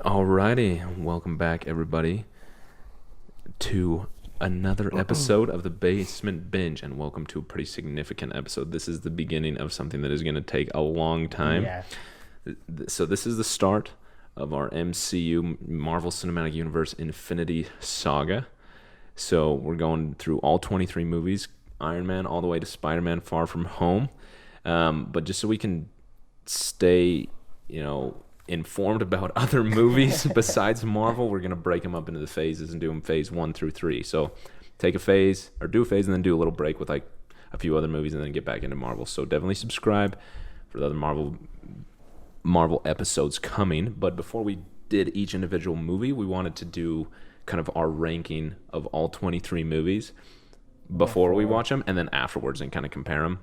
Alrighty, welcome back everybody to another episode of the Basement Binge, and welcome to a pretty significant episode. This is the beginning of something that is going to take a long time. Yeah. So this is the start of our MCU, Marvel Cinematic Universe Infinity Saga. So we're going through all 23 movies, Iron Man all the way to Spider-Man Far From Home. But just so we can stay, informed about other movies besides Marvel, we're going to break them up into the phases and do them phase 1 through 3. So take a phase or do a phase and then do a little break with like a few other movies and then get back into Marvel. So definitely subscribe for the other Marvel episodes coming. But before we did each individual movie, we wanted to do kind of our ranking of all 23 movies before we watch them and then afterwards and kind of compare them.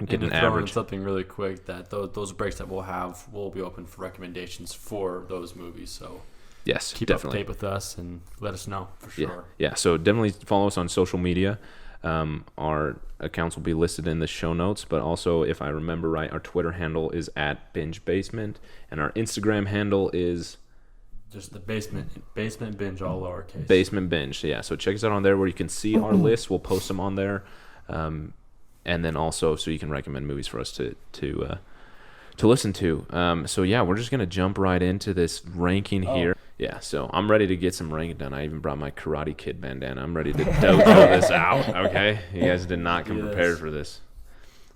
Get an average. Something really quick that those breaks that we'll have will be open for recommendations for those movies. So yes, keep definitely up to date with us and let us know for sure. Yeah. So definitely follow us on social media. Our accounts will be listed in the show notes, but also, if I remember right, our Twitter handle is @BingeBasement, and our Instagram handle is just the Basement Binge, all lowercase. Basement Binge. Yeah. So check us out on there where you can see our list. We'll post them on there. And then also so you can recommend movies for us to listen to. So yeah, we're just gonna jump right into this ranking here. Yeah, so I'm ready to get some ranking done. I even brought my Karate Kid bandana. I'm ready to dojo this out. Okay, you guys did not come prepared for this.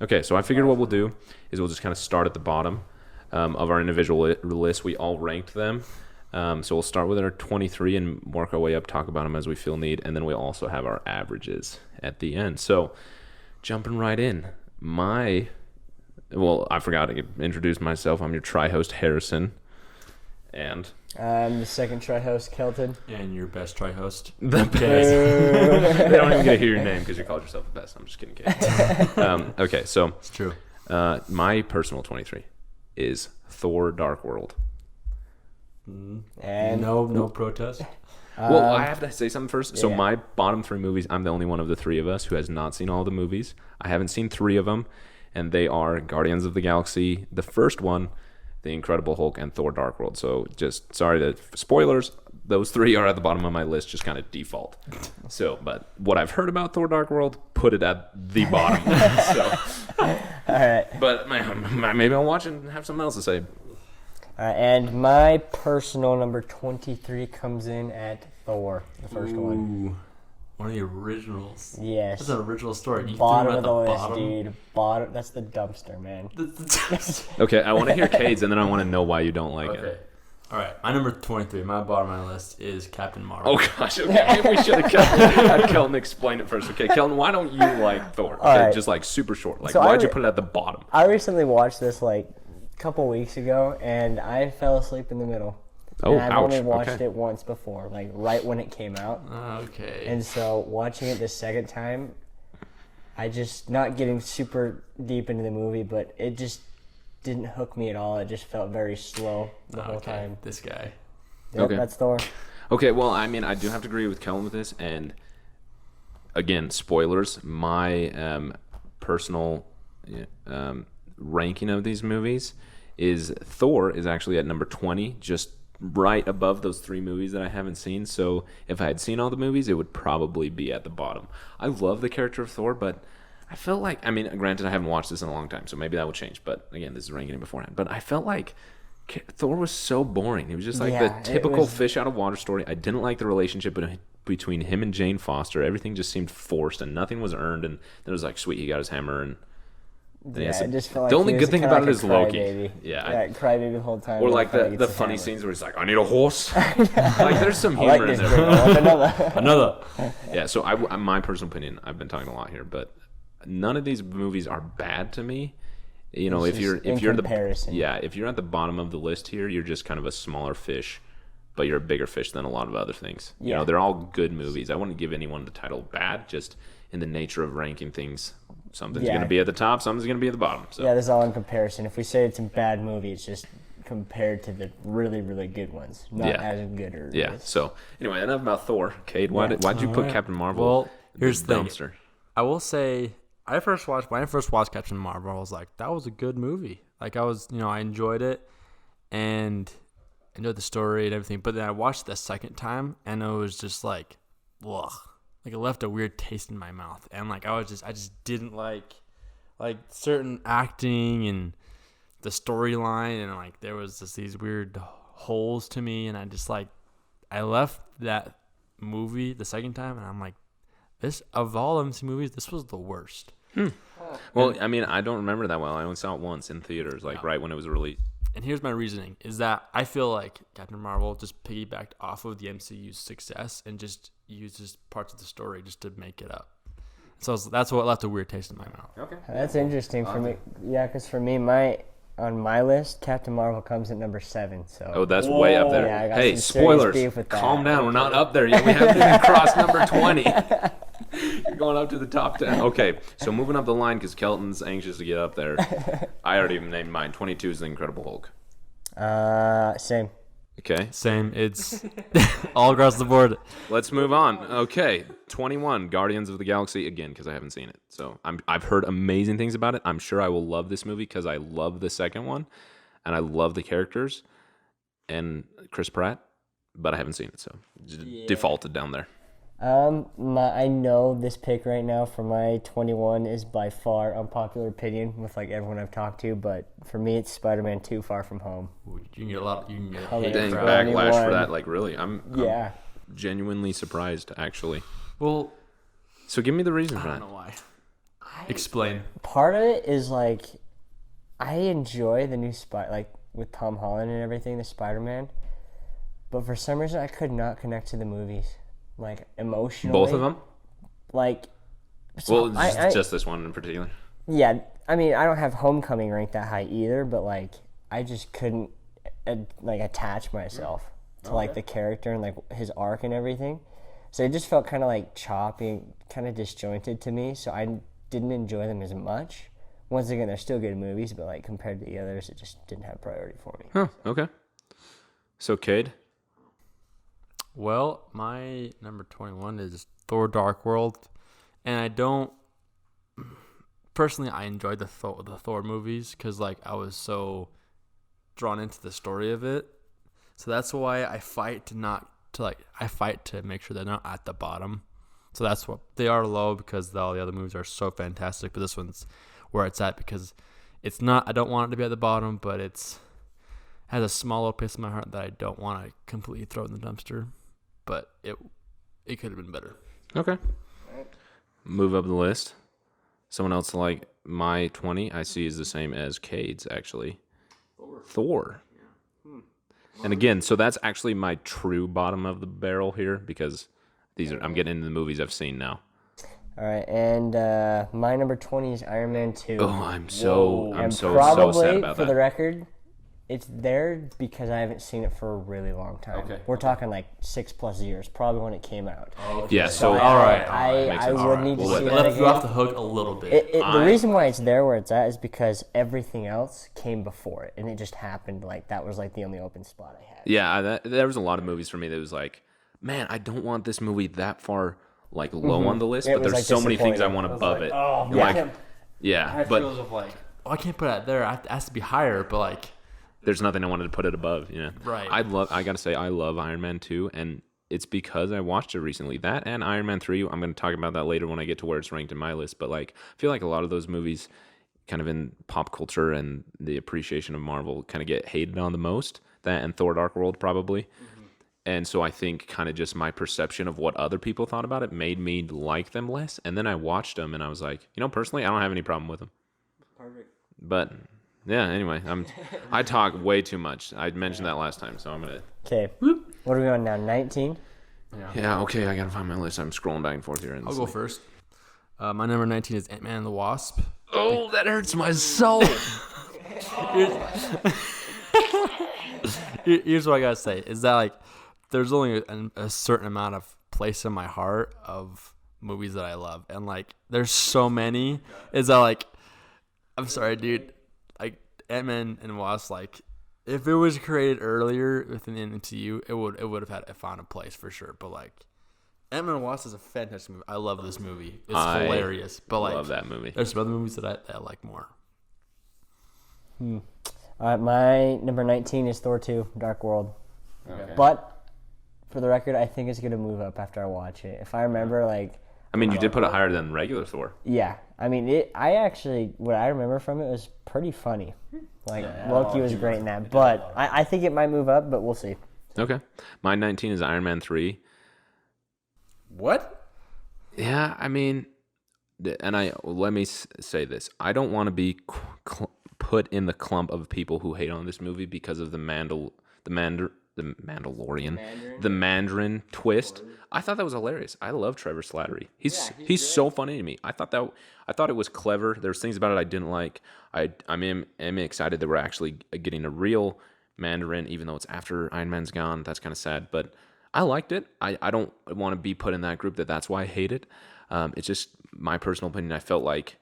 Okay, so I figured what we'll do is we'll just kind of start at the bottom of our individual list. We all ranked them. So we'll start with our 23 and work our way up, talk about them as we feel need, and then we'll also have our averages at the end. So jumping right in, I forgot to introduce myself. I'm your tri-host, Harrison. And I'm the second tri-host, Kelton. And your best tri-host. The best. They don't even get to hear your name because you called yourself the best. I'm just kidding, Kate. Okay, so it's true. My personal 23 is Thor-Dark World. And no protest. Well, I have to say something first. Yeah. So my bottom 3 movies, I'm the only one of the 3 of us who has not seen all the movies. I haven't seen 3 of them, and they are Guardians of the Galaxy, the first one, The Incredible Hulk, and Thor: Dark World. So just sorry to spoilers. Those 3 are at the bottom of my list, just kind of default. So, but what I've heard about Thor: Dark World, put it at the bottom. all right. But maybe I'll watch it and have something else to say. All right, and my personal number 23 comes in at Thor, the first one. One of the originals. Yes. That's an original story. Bottom of the list, dude. Bottom. That's the dumpster, man. Okay, I want to hear Cade's, and then I want to know why you don't like it. All right, my number 23, my bottom of my list is Captain Marvel. Oh gosh, okay. Maybe we should have had Kelton explain it first. Okay, Kelton, why don't you like Thor? Okay, right. just like super short. Like, So why'd you put it at the bottom? I recently watched this like a couple weeks ago, and I fell asleep in the middle. Oh, and I've ouch. only watched Okay. it once before, like right when it came out. Okay. And so watching it the second time, I just, not getting super deep into the movie, but it just didn't hook me at all. It just felt very slow the whole time. This guy. Yep, Okay. That's Thor. Okay, well, I mean, I do have to agree with Kelton with this, and again, spoilers. My personal ranking of these movies is Thor is actually at number 20, just right above those 3 movies that I haven't seen. So if I had seen all the movies, it would probably be at the bottom. I love the character of Thor, but I felt like, I mean, granted, I haven't watched this in a long time, so maybe that will change. But again, this is ranking it beforehand. But I felt like Thor was so boring. He was just like the typical fish out of water story. I didn't like the relationship between him and Jane Foster. Everything just seemed forced, and nothing was earned. And then it was like, sweet, he got his hammer, and Yeah, it just felt like the only he good was thing kinda about like it is a Loki. crybaby. Yeah, crybaby the whole time. or like the funny scenes where he's like, I need a horse. Like there's some humor I like in this there. girl. I want another. Another. Yeah, so my personal opinion, I've been talking a lot here, but none of these movies are bad to me. You know, It's if you're comparison. if you're at the bottom of the list here, you're just kind of a smaller fish, but you're a bigger fish than a lot of other things. You know, they're all good movies. I wouldn't give anyone the title bad, just in the nature of ranking things. Something's going to be at the top, something's going to be at the bottom. So. Yeah, this is all in comparison. If we say it's a bad movie, it's just compared to the really, really good ones. Not as good or So anyway, enough about Thor. Cade, why'd you put Captain Marvel? Well, here's the dumpster. I will say, when I first watched Captain Marvel, I was like, that was a good movie. Like I enjoyed it, and enjoyed the story and everything. But then I watched it the second time, and it was just like, ugh. Like it left a weird taste in my mouth, and like I just didn't like certain acting and the storyline, and like there was just these weird holes to me, and I left that movie the second time, and I'm like, this of all MC movies, this was the worst. Well, I mean, I don't remember that well. I only saw it once in theaters, right when it was released. And here's my reasoning: is that I feel like Captain Marvel just piggybacked off of the MCU's success and just used just parts of the story just to make it up. So that's what left a weird taste in my mouth. Okay. That's interesting for me. Yeah, because for me, on my list, Captain Marvel comes at number 7. So. Oh, that's way up there. Yeah, I got hey, some serious spoilers. beef with that. Calm down. We're not up there yet. We haven't even crossed number 20. You're going up to the top 10. Okay, so moving up the line because Kelton's anxious to get up there. I already named mine. 22 is The Incredible Hulk. Same. Okay. Same. It's all across the board. Let's move on. Okay, 21, Guardians of the Galaxy, again, because I haven't seen it. So I've heard amazing things about it. I'm sure I will love this movie because I love the second one, and I love the characters, and Chris Pratt, but I haven't seen it, so defaulted down there. I know this pick right now for my 21 is by far unpopular opinion with like everyone I've talked to, but for me it's Spider-Man 2: Far From Home. Ooh, you can get a lot. You can get Oh, hate Dang, for back. that. backlash for that, like really. I'm Yeah. genuinely surprised, actually. Well, So give me the reason for I that. don't know why. Explain. Part of it is like I enjoy the new like with Tom Holland and everything, the Spider-Man, but for some reason I could not connect to the movies, like emotionally. Both of them? Like, so Well, just this one in particular. yeah. I mean, I don't have Homecoming ranked that high either, but like I just couldn't like attach myself to like the character and like his arc and everything. So it just felt kind of like choppy, kind of disjointed to me. So I didn't enjoy them as much. Once again, they're still good movies, but like compared to the others, it just didn't have priority for me. Huh, okay. So, Cade? Well, my number 21 is Thor-Dark World, and I don't personally. I enjoyed the Thor movies because like I was so drawn into the story of it. So that's why I fight to make sure they're not at the bottom. So that's what they are low because all the other movies are so fantastic, but this one's where it's at because it's not. I don't want it to be at the bottom, but it's has a small little piece in my heart that I don't want to completely throw in the dumpster. But it could have been better. Okay. Move up the list. Someone else like my 20 I see is the same as Cade's, actually. Thor. And again, so that's actually my true bottom of the barrel here because I'm getting into the movies I've seen now. All right, and my number 20 is Iron Man 2. Oh, I'm so probably, sad about for that. the record, it's there because I haven't seen it for a really long time. Okay. We're talking like 6+ years, probably when it came out. Yeah, so all right. Makes I sense. would need to We'll see let that Left you again. off the hook a little bit. The reason why it's there where it's at is because everything else came before it, and it just happened like that was like the only open spot I had. Yeah, there was a lot of movies for me that was like, man, I don't want this movie that far like low on the list, It but was, there's like, so many things I want disappointing. above it. Oh, And, yeah. like, yeah, but of like, oh, I can't put it there. It has to be higher, but like, there's nothing I wanted to put it above. You know, Right. I gotta say, I love Iron Man 2, and it's because I watched it recently. That and Iron Man 3. I'm going to talk about that later when I get to where it's ranked in my list. But like, I feel like a lot of those movies, kind of in pop culture and the appreciation of Marvel, kind of get hated on the most. That and Thor: Dark World probably. Mm-hmm. And so I think kind of just my perception of what other people thought about it made me like them less. And then I watched them and I was like, personally, I don't have any problem with them. Perfect. But yeah, anyway, I talk way too much. I mentioned that last time, so I'm gonna. Okay. What are we on now? 19? Yeah. Okay. I gotta find my list. I'm scrolling back and forth here. I'll go first. My number 19 is Ant-Man and the Wasp. Oh, that hurts my soul. Here's what I gotta say: is that like, there's only a certain amount of place in my heart of movies that I love, and like, there's so many. Is that like, I'm sorry, dude. Like Ant-Man and Wasp, like, if it was created earlier within the MCU, it would have found a place for sure. But like, Ant-Man and Wasp is a fantastic movie. I love this movie. It's hilarious. But like, love that movie. There's some other movies that I like more. All right, my number 19 is Thor 2: Dark World. Okay. But for the record, I think it's gonna move up after I watch it. If I remember, like, I mean, you did put it higher than regular Thor. yeah, I mean, what I remember from it was pretty funny. Like, Loki was great in that. But I think it might move up, but we'll see. Okay. My 19 is Iron Man 3. What? Yeah, I mean, let me say this. I don't want to be put in the clump of people who hate on this movie because of the Mandarin twist. I thought that was hilarious. I love Trevor Slattery. He's so funny to me. I thought it was clever. There's things about it I didn't like. I'm excited that we're actually getting a real Mandarin, even though it's after Iron Man's gone. That's kind of sad, but I liked it. I don't want to be put in that group that's why I hate it. It's just my personal opinion. I felt like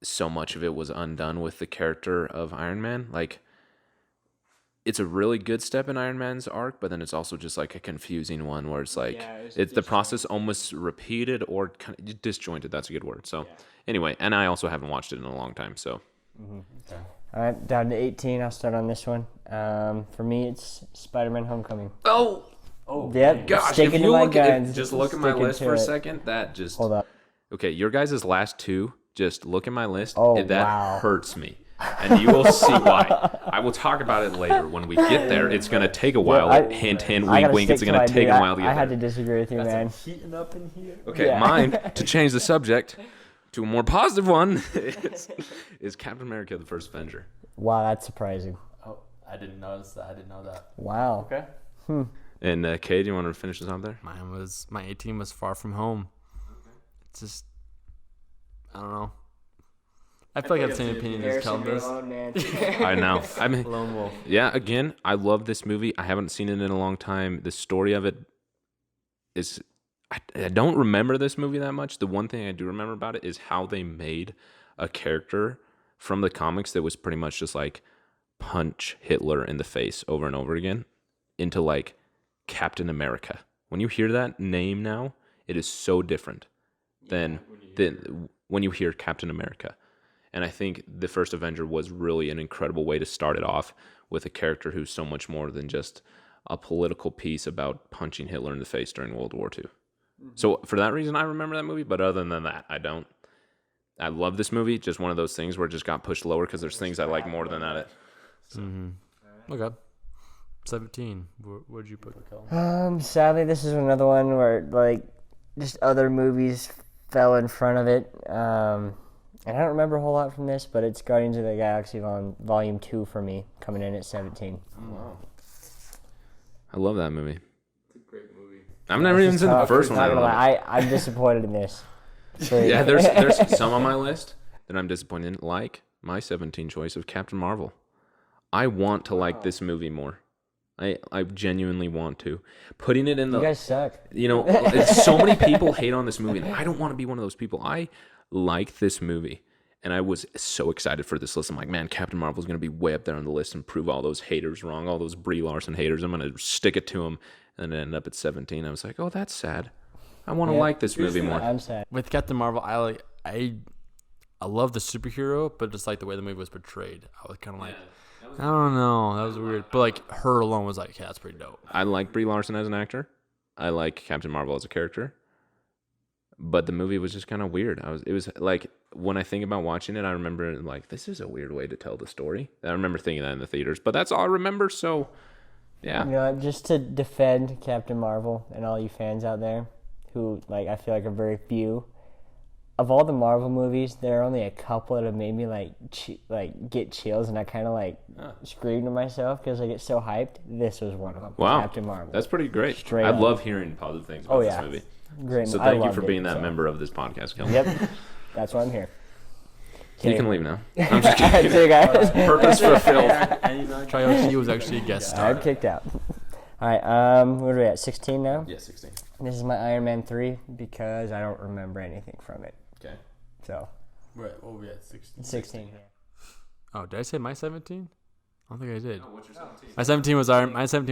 so much of it was undone with the character of Iron Man. Like, it's a really good step in Iron Man's arc, but then it's also just like a confusing one where it's like it's the process almost repeated or kind of disjointed. That's a good word. So anyway, and I also haven't watched it in a long time. So All right, down to 18. I'll start on this one. For me, it's Spider-Man: Homecoming. Oh Yep. gosh! Sticking If to you my look guns, just look at my sticking list to for a it. second, that just Hold up. okay. Your guys' last two, just look at my list. Oh, that wow. hurts me. And you will see why. I will talk about it later when we get there. It's going to take a while. Hint, I wink, gotta wink. It's stick going my to take dude. a while to get I there. had to disagree with you, man. Heating up in here. Okay, Yeah. mine, to change the subject to a more positive one, is Captain America: The First Avenger. Wow, that's surprising. Oh, I didn't notice that. I didn't know that. Wow. Okay. And Kay, do you want to finish this out there? My 18 was Far From Home. It's just, I don't know. I feel like I have the same opinion as Columbus. I know. I mean, Lone Wolf. yeah, again, I love this movie. I haven't seen it in a long time. The story of it is, I don't remember this movie that much. The one thing I do remember about it is how they made a character from the comics that was pretty much just like punch Hitler in the face over and over again into like Captain America. When you hear that name now, it is so different than when you hear Captain America. And I think the first Avenger was really an incredible way to start it off with a character who's so much more than just a political piece about punching Hitler in the face during World War II. So for that reason, I remember that movie. But other than that, I don't. I love this movie. Just one of those things where it just got pushed lower because there's things I like more than that. Okay. 17. Where'd you put Kel? Sadly, this is another one where like just other movies fell in front of it. And I don't remember a whole lot from this, but it's Guardians of the Galaxy Volume 2 for me, coming in at 17. Wow. I love that movie. It's a great movie. I've never even seen the first one. I'm disappointed in this. Yeah, there's some on my list that I'm disappointed in, like my 17 choice of Captain Marvel. I want to like this movie more. I genuinely want to. Putting it in the... You guys suck. You know, so many people hate on this movie. And I don't want to be one of those people. I like this movie. And I was so excited for this list. I'm like, man, Captain Marvel's going to be way up there on the list and prove all those haters wrong, all those Brie Larson haters. I'm going to stick it to them. And then end up at 17. I was like, oh, that's sad. I want to like this movie more. I'm sad. With Captain Marvel, I love the superhero, but just like the way the movie was portrayed. I was kind of like, I don't know. That was weird. But like her alone was like, yeah, that's pretty dope. I like Brie Larson as an actor. I like Captain Marvel as a character. But the movie was just kind of weird. It was like, when I think about watching it, I remember like, this is a weird way to tell the story. I remember thinking that in the theaters, but that's all I remember. So, yeah. You know, just to defend Captain Marvel and all you fans out there who, like, I feel like are very few. Of all the Marvel movies, there are only a couple that have made me like get chills, and I kind of like screamed to myself because I get so hyped. This was one of them. Wow, Captain Marvel. That's pretty great. Straight I up. love hearing positive things about this movie. Great. So thank you for being that member of this podcast, Kelly. Yep, that's why I'm here. You can leave now. I'm just kidding. See you guys. Purpose fulfilled. Tryoshi was actually a guest star. I'm kicked out. All right, what are we at? 16 now. Yeah, 16. This is my Iron Man 3 because I don't remember anything from it. Okay. So. What were we at? 16. 16. Yeah. Oh, did I say my 17? I don't think I did. Oh, what's your 17? My 17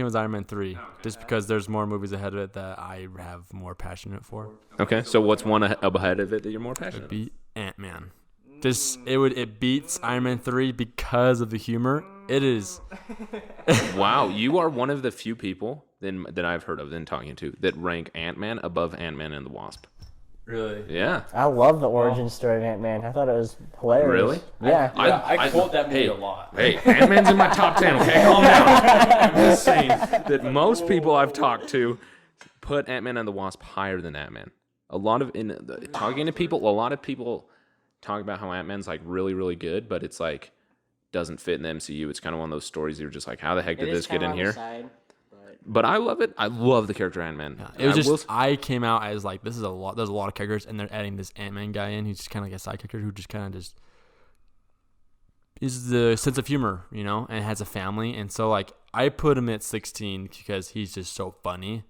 was Iron Man 3, just because there's more movies ahead of it that I have more passionate for. Okay, so what's one ahead of it that you're more passionate It'd be Ant-Man. It beats Iron Man 3 because of the humor It is. Wow, you are one of the few people that I've heard of, talking to, that rank Ant-Man above Ant-Man and the Wasp. Really? Yeah. I love the origin story of Ant-Man. I thought it was hilarious. Really? Yeah. I quote that movie a lot. Hey, Ant-Man's in my top 10, okay? Calm down. I'm just saying that most people I've talked to put Ant-Man and the Wasp higher than Ant-Man. Talking to people, a lot of people talk about how Ant-Man's like really, really good, but it's like doesn't fit in the MCU. It's kind of one of those stories you're just like, how the heck did this get in here? But I love it. I love the character Ant-Man. Yeah, it was I came out as like, this is a lot. There's a lot of characters, and they're adding this Ant-Man guy in, who's just kind of like a side character who just kind of just is the sense of humor, and has a family. And so like I put him at 16 because he's just so funny.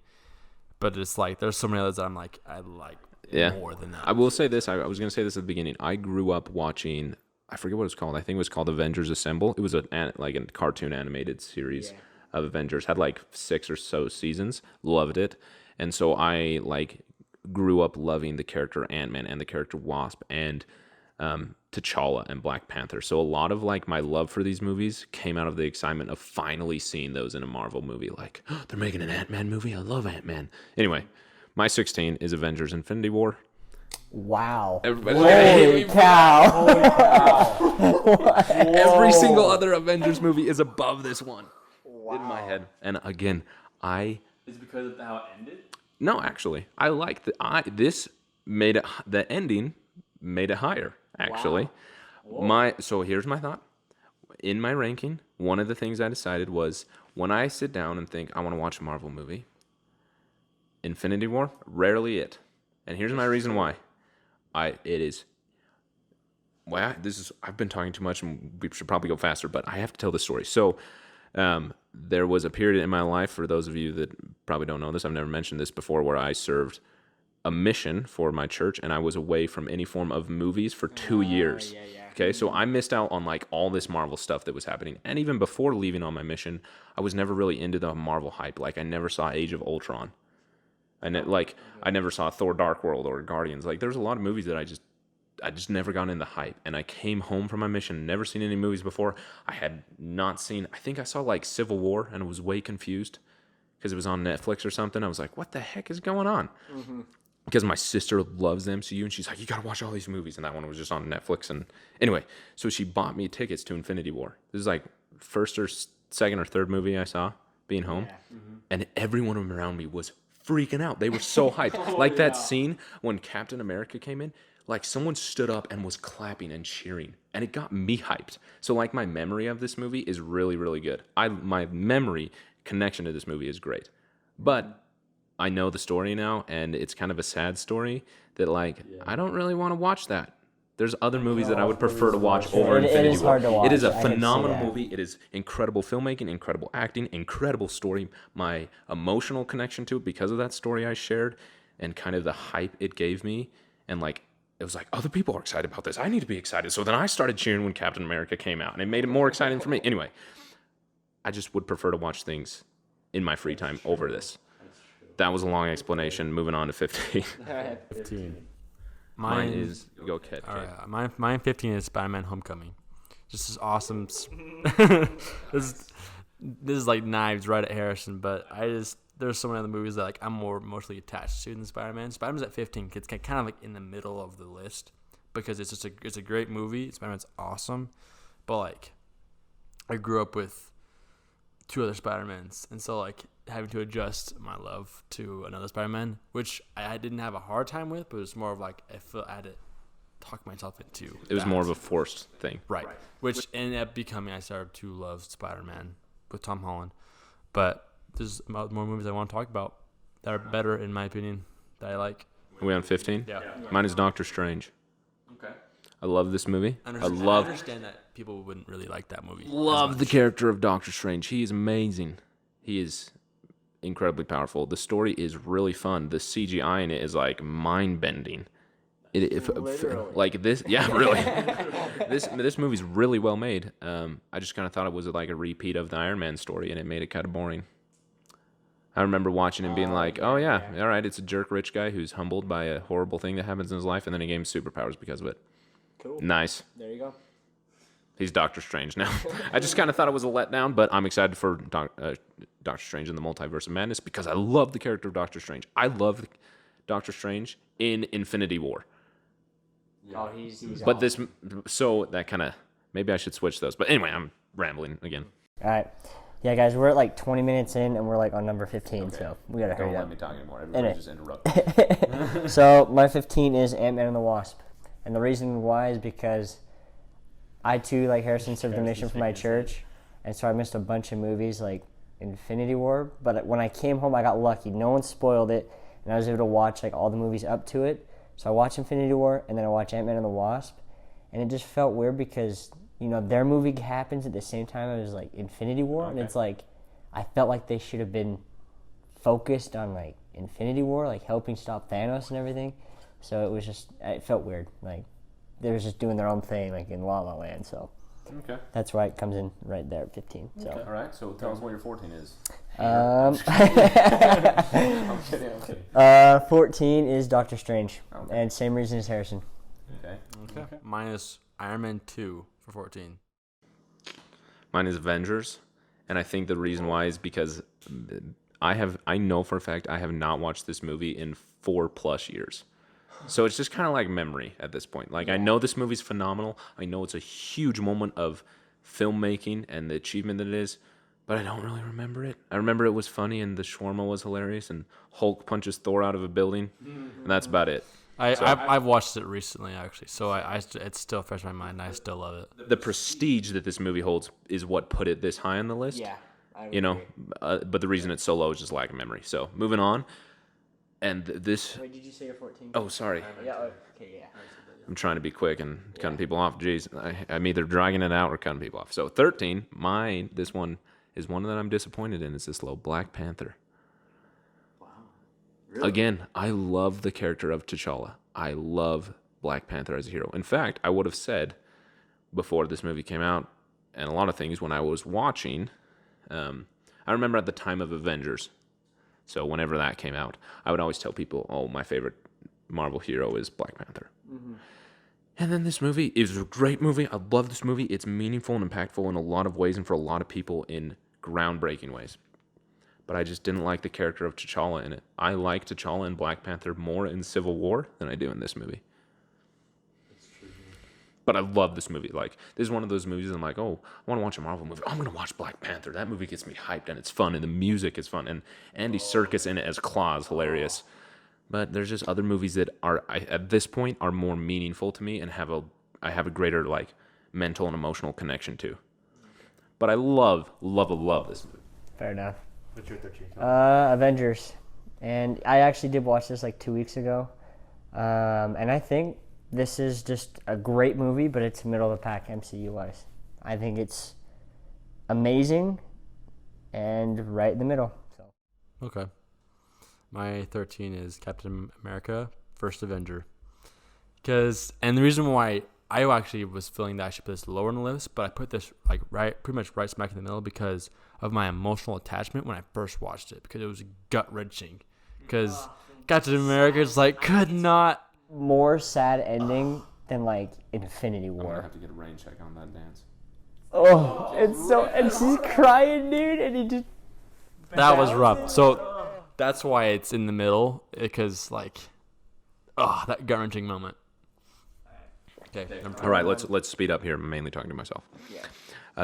But it's like there's so many others that I'm like I like more than that. I will say this. I was going to say this at the beginning. I grew up watching. I forget what it was called. I think it was called Avengers Assemble. It was a cartoon animated series of Avengers. Had like 6 or so seasons. Loved it. And so I grew up loving the character Ant-Man and the character Wasp and T'Challa and Black Panther. So a lot of my love for these movies came out of the excitement of finally seeing those in a Marvel movie. Like, oh, they're making an Ant-Man movie. I love Ant-Man. Anyway, my 16 is Avengers Infinity War. Wow. Holy cow. Holy cow. Every single other Avengers movie is above this one. Wow. In my head. And again, Is it because of how it ended? No, actually. I like this made it, the ending made it higher, actually. Wow. So here's my thought. In my ranking, one of the things I decided was when I sit down and think I want to watch a Marvel movie, Infinity War, rarely it. And here's my reason why. I've been talking too much and we should probably go faster, but I have to tell this story. So there was a period in my life, for those of you that probably don't know this, I've never mentioned this before, where I served a mission for my church and I was away from any form of movies for 2 years. Okay, so I missed out on all this Marvel stuff that was happening. And even before leaving on my mission, I was never really into the Marvel hype. I never saw Age of Ultron. I never saw Thor-Dark World or Guardians. There's a lot of movies that I just never got in the hype. And I came home from my mission, never seen any movies before. I had not seen, I think I saw Civil War and was way confused because it was on Netflix or something. I was like, what the heck is going on? Mm-hmm. Because my sister loves the MCU and she's like, you got to watch all these movies. And that one was just on Netflix. And anyway, so she bought me tickets to Infinity War. This is first or second or third movie I saw being home. Yeah. Mm-hmm. And everyone around me was freaking out. They were so hyped. That scene when Captain America came in, someone stood up and was clapping and cheering. And it got me hyped. So my memory of this movie is really, really good. My memory connection to this movie is great. But I know the story now, and it's kind of a sad story that I don't really want to watch that. There's other movies that I would prefer to watch over Infinity War. It is hard to watch. It is a phenomenal movie. It is incredible filmmaking, incredible acting, incredible story. My emotional connection to it because of that story I shared and kind of the hype it gave me. And it was other people are excited about this. I need to be excited. So then I started cheering when Captain America came out, and it made it more exciting for me. Anyway, I just would prefer to watch things in my free time over this. That was a long explanation. Moving on to 15. 15. Mine is go Kid. All right, mine 15 is Spider-Man: Homecoming. Just as awesome. this is knives right at Harrison, but there's so many other movies that I'm more emotionally attached to than Spider-Man. Spider-Man's at 15. It's kind of in the middle of the list because it's a great movie. Spider-Man's awesome, but I grew up with 2 other Spider-Mans, and so having to adjust my love to another Spider-Man, which I didn't have a hard time with, but it was more of I had to talk myself into. It was more of a forced thing, right? Which ended up becoming I started to love Spider-Man with Tom Holland, but there's more movies I want to talk about that are better in my opinion that I like. Are we on 15? Yeah. Mine is Doctor Strange. Okay. I love this movie. I understand that people wouldn't really like that movie. Love the character of Doctor Strange. He is amazing. He is incredibly powerful. The story is really fun. The CGI in it is mind-bending. This, yeah, really. This movie's really well made. I just kind of thought it was a repeat of the Iron Man story, and it made it kind of boring. I remember watching and being all right, it's a jerk rich guy who's humbled by a horrible thing that happens in his life, and then he gains superpowers because of it. Cool. Nice. There you go. He's Doctor Strange now. I just kind of thought it was a letdown, but I'm excited for Doctor Strange in the Multiverse of Madness because I love the character of Doctor Strange. I love Doctor Strange in Infinity War. Oh, he's But so that kind of, maybe I should switch those. But anyway, I'm rambling again. All right. Yeah, guys, we're at like 20 minutes in, and we're like on number 15, so we gotta hurry Don't up. let me talk anymore. Everybody just interrupt. So my 15 is Ant-Man and the Wasp, and the reason why is because I too, like Harrison, served a mission for my church, and so I missed a bunch of movies like Infinity War. But when I came home, I got lucky. No one spoiled it, and I was able to watch like all the movies up to it. So I watched Infinity War, and then I watched Ant-Man and the Wasp, and it just felt weird because their movie happens at the same time as like Infinity War, and it's like I felt like they should have been focused on like Infinity War, like helping stop Thanos and everything. So it felt weird. Like they were just doing their own thing, like in La La Land. So that's why it comes in right there at 15. So All right, so tell us what your 14 is. I'm kidding. 14 is Doctor Strange, and same reason as Harrison. Okay. Mine is Iron Man 2 for 14. Mine is Avengers, and I think the reason why is because I know for a fact I have not watched this movie in 4+ years. So it's just kind of like memory at this point. Like I know this movie's phenomenal. I know it's a huge moment of filmmaking and the achievement that it is, but I don't really remember it. I remember it was funny and the shawarma was hilarious and Hulk punches Thor out of a building, and that's about it. I've watched it recently actually, so it's still fresh in my mind. And I still love it. The prestige that this movie holds is what put it this high on the list. Yeah, But the reason it's so low is just lack of memory. So moving on, and this. Wait, did you say you're 14? Oh, sorry. Yeah. Okay. Yeah. I'm trying to be quick and cutting people off. Jeez, I'm either dragging it out or cutting people off. So 13, this one is one that I'm disappointed in. Is this low? Black Panther. Wow. Really? Again, I love the character of T'Challa. I love Black Panther as a hero. In fact, I would have said before this movie came out, and a lot of things when I was watching, I remember at the time of Avengers, so whenever that came out, I would always tell people, oh, my favorite Marvel hero is Black Panther. Mm-hmm. And then this movie is a great movie. I love this movie. It's meaningful and impactful in a lot of ways and for a lot of people in groundbreaking ways. But I just didn't like the character of T'Challa in it. I like T'Challa and Black Panther more in Civil War than I do in this movie. That's true. But I love this movie. Like, this is one of those movies I'm like, oh, I want to watch a Marvel movie. I'm going to watch Black Panther. That movie gets me hyped, and it's fun, and the music is fun. And Andy Serkis in it as Claw is hilarious. But there's just other movies that at this point are more meaningful to me and I have a greater like mental and emotional connection to. But I love this movie. Fair enough. What's your 13? Avengers, and I actually did watch this like 2 weeks ago, and I think this is just a great movie, but it's middle of the pack MCU wise. I think it's amazing and right in the middle. So. Okay. My 13 is Captain America, First Avenger. And the reason why I actually was feeling that I should put this lower on the list, but I put this like pretty much right smack in the middle because of my emotional attachment when I first watched it, because it was gut wrenching. Because Captain America is like could not more sad ending than like Infinity I'm going to War. have to get a rain check on that dance. Oh, and she's crying, dude, and he just. that was rough. So that's why it's in the middle, because that gut wrenching moment. Okay. All right, let's speed up here. I'm mainly talking to myself.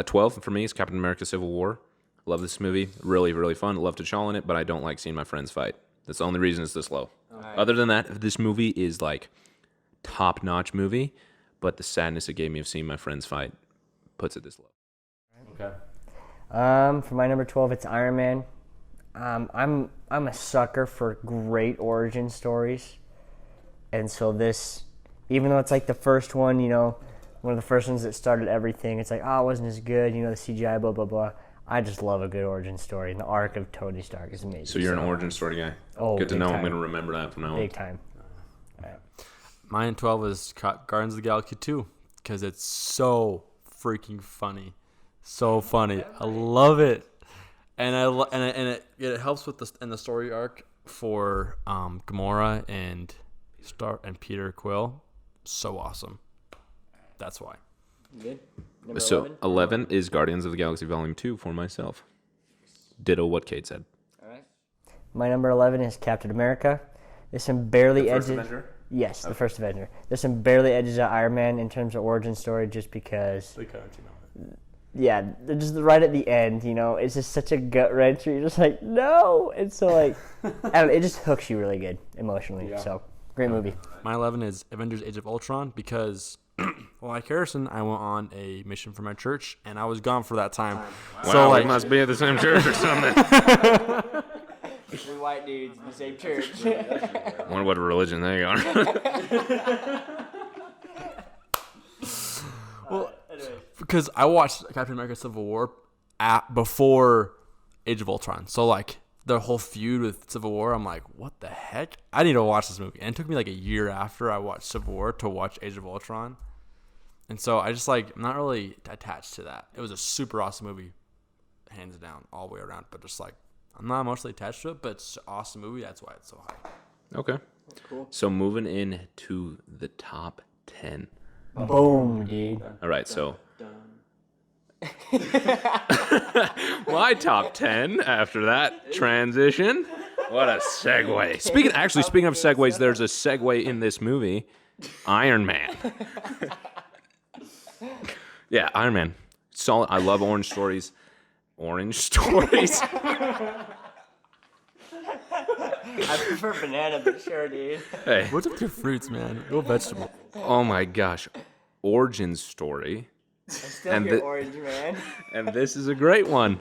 12 for me is Captain America: Civil War. Love this movie. Really, really fun. Love T'Challa in it, but I don't like seeing my friends fight. That's the only reason it's this low. Right. Other than that, this movie is like top-notch movie, but the sadness it gave me of seeing my friends fight puts it this low. Okay. For my number 12, it's Iron Man. I'm a sucker for great origin stories, and so this, even though it's like the first one, one of the first ones that started everything, it's like, it wasn't as good, the CGI, blah blah blah. I just love a good origin story, and the arc of Tony Stark is amazing. So you're an origin story guy. Oh, good to know. time. I'm going to remember that from now on. Big time. All right. Mine 12 is Guardians of the Galaxy 2, because it's so freaking funny. So funny. I love it. And it helps with the story arc for Gamora and Peter Quill. So awesome. That's why. Good. Number So 11? 11 is Guardians of the Galaxy Volume 2 for myself. Ditto what Kate said. All right. My number 11 is Captain America. There's some barely edges. Yes, the first Avenger. There's some barely edges of Iron Man in terms of origin story, just because. Yeah, they're just right at the end. It's just such a gut wrench. You're just like, no. And so I don't know, it just hooks you really good emotionally. Yeah. So great movie. My 11 is Avengers: Age of Ultron because, like Harrison, I went on a mission for my church and I was gone for that time. Wow, so we must be at the same church or something. Three white dudes in the same church. Wonder what religion they are. Well, because I watched Captain America: Civil War before Age of Ultron, so like the whole feud with Civil War, I'm like, what the heck? I need to watch this movie, and it took me like a year after I watched Civil War to watch Age of Ultron, and so I just like I'm not really attached to that. It was a super awesome movie, hands down, all the way around, but just like I'm not emotionally attached to it, but it's an awesome movie. That's why it's so high. Okay. Cool. So moving in to the top 10. Boom, dude. All right, so my top 10 after that transition. What a segue. Speaking of segues, there's a segue in this movie. Iron Man. Yeah, Iron Man. Solid. I love orange stories. Orange stories. I prefer banana, but sure, dude. Hey. What's up with your fruits, man? Go vegetable. Oh my gosh. Origin story. I still And hear the- orange, man. And this is a great one.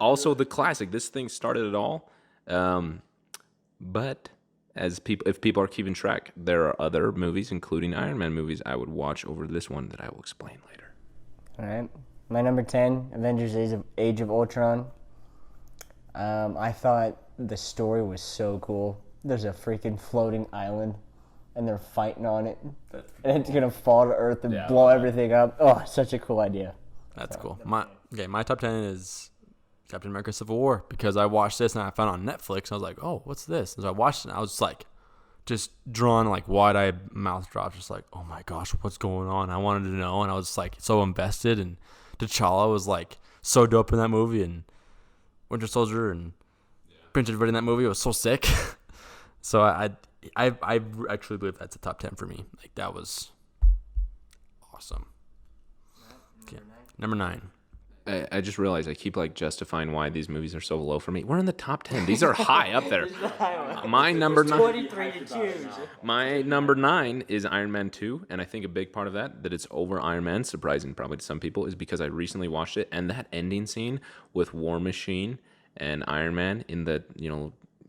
Also the classic. This thing started it all. But if people are keeping track, there are other movies, including Iron Man movies, I would watch over this one that I will explain later. All right. My number 10, Avengers: Age of Ultron. I thought the story was so cool. There's a freaking floating island, and they're fighting on it, and it's gonna fall to Earth and blow everything up. Oh, such a cool idea. That's cool. My top 10 is Captain America: Civil War because I watched this and I found it on Netflix. And I was like, oh, what's this? And so I watched it and I was like, just drawn like wide-eyed mouth drops, just like, oh my gosh, what's going on? I wanted to know, and I was like so invested. And T'Challa was like so dope in that movie, and Winter Soldier and Prince everybody in that movie was so sick. So I actually believe that's a top 10 for me. Like that was awesome. Okay. Number 9. I just realized I keep like justifying why these movies are so low for me. We're in the top 10. These are high up there. My number 9. 23 to choose. My number 9 is Iron Man 2, and I think a big part of that it's over Iron Man, surprising probably to some people, is because I recently watched it, and that ending scene with War Machine and Iron Man in the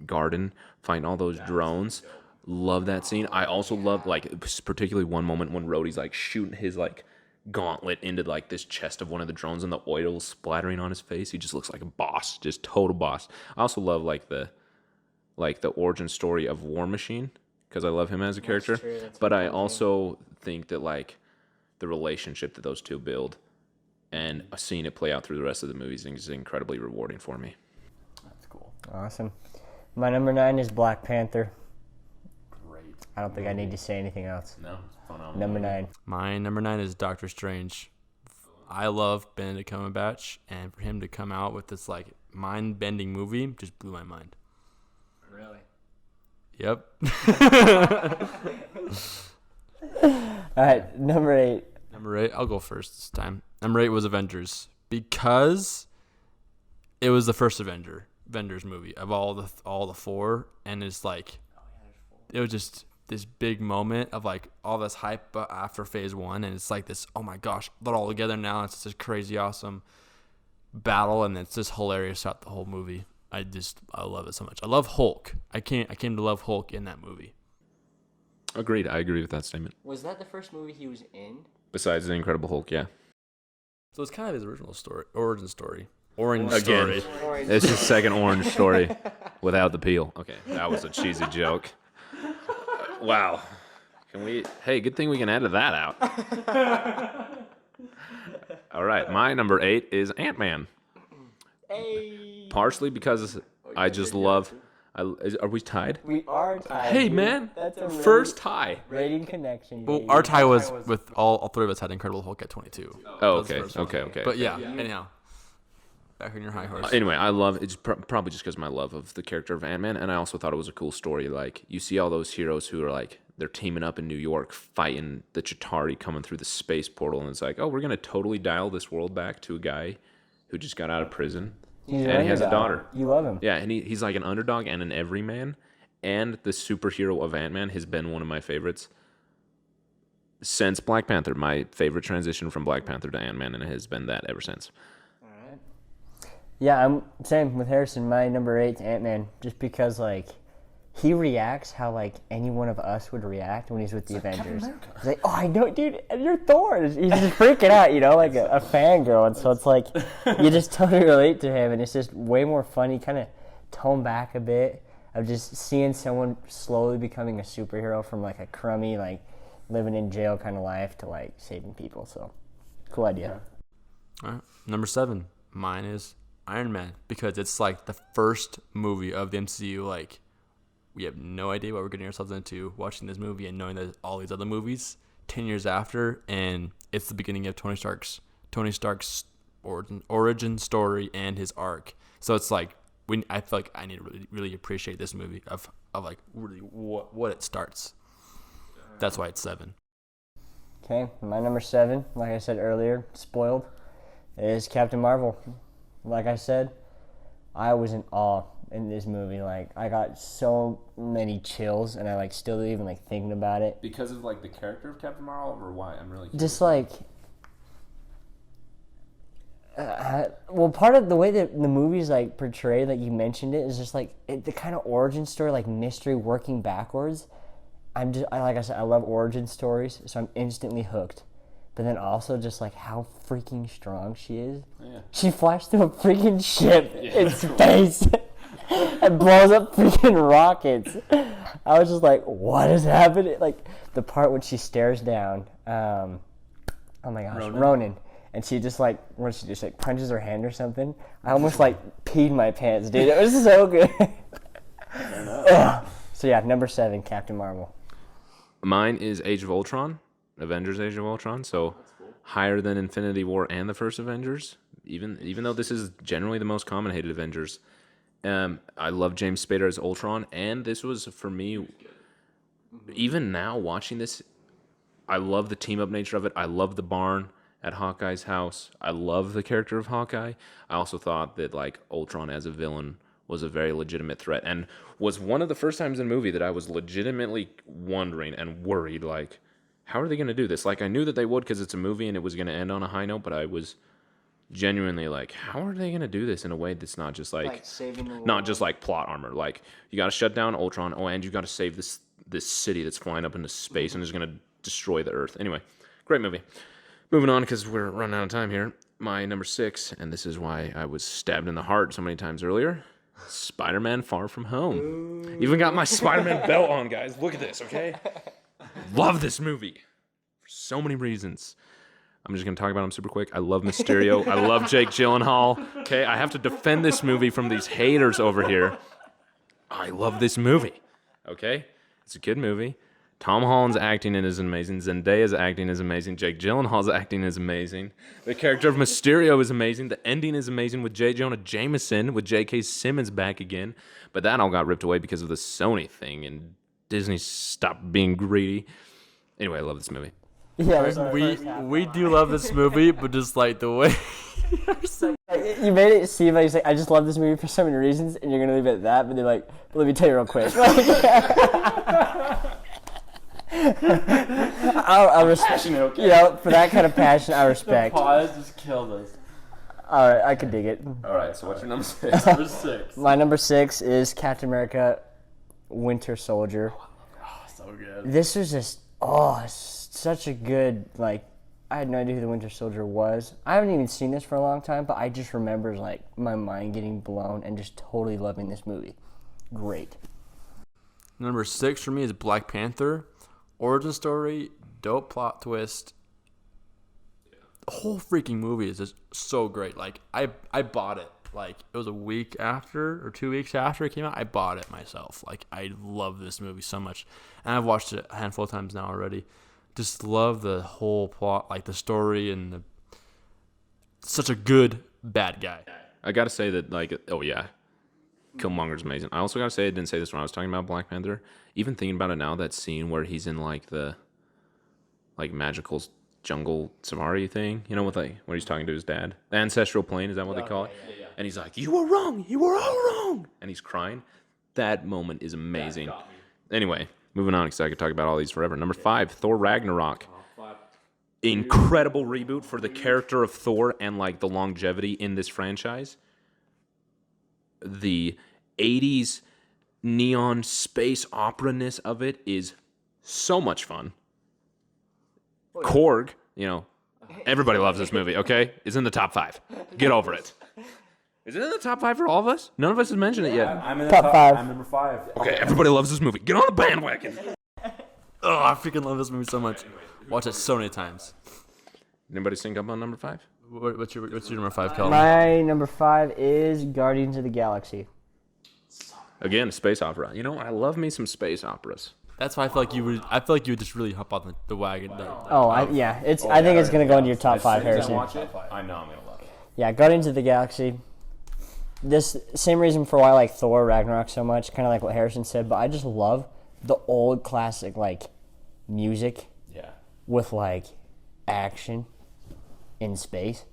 garden fighting all those drones. Love that scene. I also love like particularly one moment when Rhodey's like shooting his like gauntlet into like this chest of one of the drones and the oil splattering on his face. He just looks like a boss, just total boss. I also love like the origin story of War Machine because I love him as a character. True, but I also think that like the relationship that those two build and seeing it play out through the rest of the movies is incredibly rewarding for me. That's cool. Awesome. My number 9 is Black Panther. Great. I don't think I need to say anything else. No, phenomenal. Number 9. My number 9 is Doctor Strange. I love Benedict Cumberbatch, and for him to come out with this like mind-bending movie just blew my mind. Really? Yep. All right, number 8. Number 8, I'll go first this time. Number 8 was Avengers because it was the first Avengers movie of all the 4, and it's like it was just this big moment of like all this hype after phase 1, and it's like this, oh my gosh, they're all together now. It's this crazy awesome battle, and it's just hilarious throughout the whole movie. I love it so much. I love Hulk. I came to love Hulk in that movie. Agreed. I agree with that statement. Was that the first movie he was in? Besides the Incredible Hulk, yeah. So it's kind of his origin story. Orange Again. story. It's his second orange story without the peel. Okay, that was a cheesy joke. Wow. Hey, good thing we can edit that out. All right, my number 8 is Ant-Man. Hey. Partially because I Are we tied? We are tied. Hey, dude. man. That's a First tie. rating connection. Well, baby. our tie was with all three of us had Incredible Hulk at 22. Oh, That was the okay. first one. But yeah, anyhow. Back on your high horse. Anyway, I love it's probably just because of my love of the character of Ant-Man, and I also thought it was a cool story. Like, you see all those heroes who are like, they're teaming up in New York fighting the Chitauri coming through the space portal, and it's like, oh, we're gonna totally dial this world back to a guy who just got out of prison, He's an and he has a underdog. daughter. You love him. Yeah, and he's like an underdog and an everyman, and the superhero of Ant-Man has been one of my favorites since Black Panther. My favorite transition from Black Panther to Ant-Man, and it has been that ever since. Yeah, I'm same with Harrison. My number 8's Ant-Man, just because like he reacts how like any one of us would react when he's with the Avengers. He's like, "Oh, I know, dude, and you're Thor." He's just freaking out, like a fangirl, and so it's like you just totally relate to him, and it's just way more funny, kind of tone back a bit of just seeing someone slowly becoming a superhero from like a crummy like living in jail kind of life to like saving people. So cool idea. All right. Number 7, mine is Iron Man, because it's like the first movie of the MCU. Like, we have no idea what we're getting ourselves into watching this movie and knowing that all these other movies 10 years after, and it's the beginning of Tony Stark's origin story and his arc. So it's like I feel like I need to really, really appreciate this movie of like really what it starts. That's why it's 7. Okay, my number 7, like I said earlier, spoiled, is Captain Marvel. Like I said, I was in awe in this movie. Like, I got so many chills, and I like still even like thinking about it. Because of like the character of Captain Marvel, or why? I'm really Just like, well, part of the way that the movie's like portrayed, like you mentioned it, is just like the kind of origin story, like mystery working backwards. Like I said, I love origin stories, so I'm instantly hooked. But then also just like how freaking strong she is. Yeah. She flies through a freaking ship in space and blows up freaking rockets. I was just like, what is happening? Like the part when she stares down, oh my gosh, Ronan. And she just like, when she just like punches her hand or something, I almost like peed my pants, dude. It was so good. So yeah, number 7, Captain Marvel. Mine is Age of Ultron. Avengers Age of Ultron, so higher than Infinity War and the first Avengers, even though this is generally the most common hated Avengers. I love James Spader as Ultron, and this was, for me, even now watching this, I love the team-up nature of it. I love the barn at Hawkeye's house. I love the character of Hawkeye. I also thought that like Ultron as a villain was a very legitimate threat, and was one of the first times in the movie that I was legitimately wondering and worried, like, how are they going to do this? Like, I knew that they would because it's a movie and it was going to end on a high note, but I was genuinely like, how are they going to do this in a way that's not just like saving the world. Not just like plot armor. Like, you got to shut down Ultron. Oh, and you got to save this city that's flying up into space and is going to destroy the Earth. Anyway, great movie. Moving on because we're running out of time here. My number 6, and this is why I was stabbed in the heart so many times earlier. Spider-Man Far From Home. Ooh. Even got my Spider-Man belt on, guys. Look at this, okay? Love this movie for so many reasons. I'm just going to talk about him super quick. I love Mysterio. I love Jake Gyllenhaal. Okay, I have to defend this movie from these haters over here. I love this movie. Okay? It's a good movie. Tom Holland's acting in it is amazing. Zendaya's acting is amazing. Jake Gyllenhaal's acting is amazing. The character of Mysterio is amazing. The ending is amazing with J. Jonah Jameson, with J.K. Simmons back again. But that all got ripped away because of the Sony thing, and Disney stopped being greedy. Anyway, I love this movie. Yeah, we do love this movie, but just like the way you made it seem like, I just love this movie for so many reasons, and you're gonna leave it at that. But they're like, but let me tell you real quick. I respect, for that kind of passion, I respect. The pause just killed us. All right, I can dig it. All right, so what's your number 6? Number 6. My number 6 is Captain America: Winter Soldier. Oh, so good. This was just such a good, like, I had no idea who the Winter Soldier was. I haven't even seen this for a long time, but I just remember like my mind getting blown and just totally loving this movie. Great. Number 6 for me is Black Panther. Origin story, dope plot twist. The whole freaking movie is just so great. Like, I bought it. like it was a week after or 2 weeks after it came out. I bought it myself. Like I love this movie so much, and I've watched it a handful of times now already. Just love the whole plot, like the story, and such a good bad guy. I gotta say that, like, oh yeah, Killmonger's amazing. I also gotta say, I didn't say this when I was talking about Black Panther. Even thinking about it now, that scene where he's in like the magical jungle safari thing, you know, with like when he's talking to his dad, the ancestral plane, is that what they call it? Yeah. And he's like, "You were wrong. You were all wrong," and he's crying. That moment is amazing. Anyway, moving on, because I could talk about all these forever. Number 5, Thor Ragnarok. Incredible reboot for the character of Thor and like the longevity in this franchise. The 80s neon space opera-ness of it is so much fun. Korg, you know, everybody loves this movie, okay? It's in the top 5. Get over it. Is it in the top 5 for all of us? None of us has mentioned it yet. I'm in the Top 5. I'm number 5. Okay, everybody loves this movie. Get on the bandwagon. Oh, I freaking love this movie so much. Watch it so many times. Anybody sync up on number 5? What's your number 5, Kelvin? My number 5 is Guardians of the Galaxy. Again, space opera. You know, I love me some space operas. That's why I feel like you would. I feel like you would just really hop on the wagon. I think it's gonna go into your top 5, Harrison. I know I'm gonna love it. Yeah, Guardians of the Galaxy. This same reason for why I like Thor Ragnarok so much, kind of like what Harrison said, but I just love the old classic like music Yeah. with like action in space.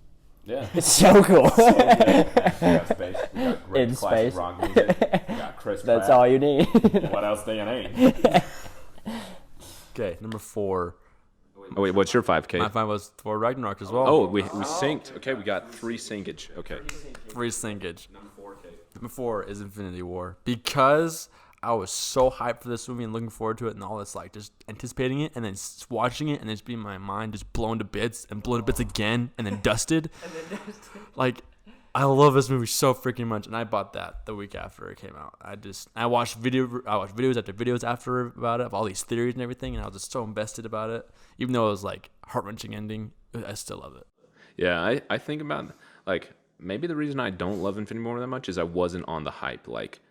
Yeah. It's so cool. We got space. We got great In classic space. rock music. We got Chris That's Pratt. all you need. What else do you need? Okay, number 4. Oh, wait, what's your 5, Kate? My 5 was Thor Ragnarok as well. Oh, we synced. Okay, we got 3 syncage. Okay. 3 sinkage. Number 4 is Infinity War, because I was so hyped for this movie and looking forward to it and all this, like just anticipating it and then watching it and it's being my mind just blown to bits and blown to bits again and then dusted. Like, I love this movie so freaking much, and I bought that the week after it came out. I watched videos after videos after about it of all these theories and everything, and I was just so invested about it. Even though it was like heart-wrenching ending, I still love it. Yeah, I think about, like, maybe the reason I don't love Infinity War that much is I wasn't on the hype. Like,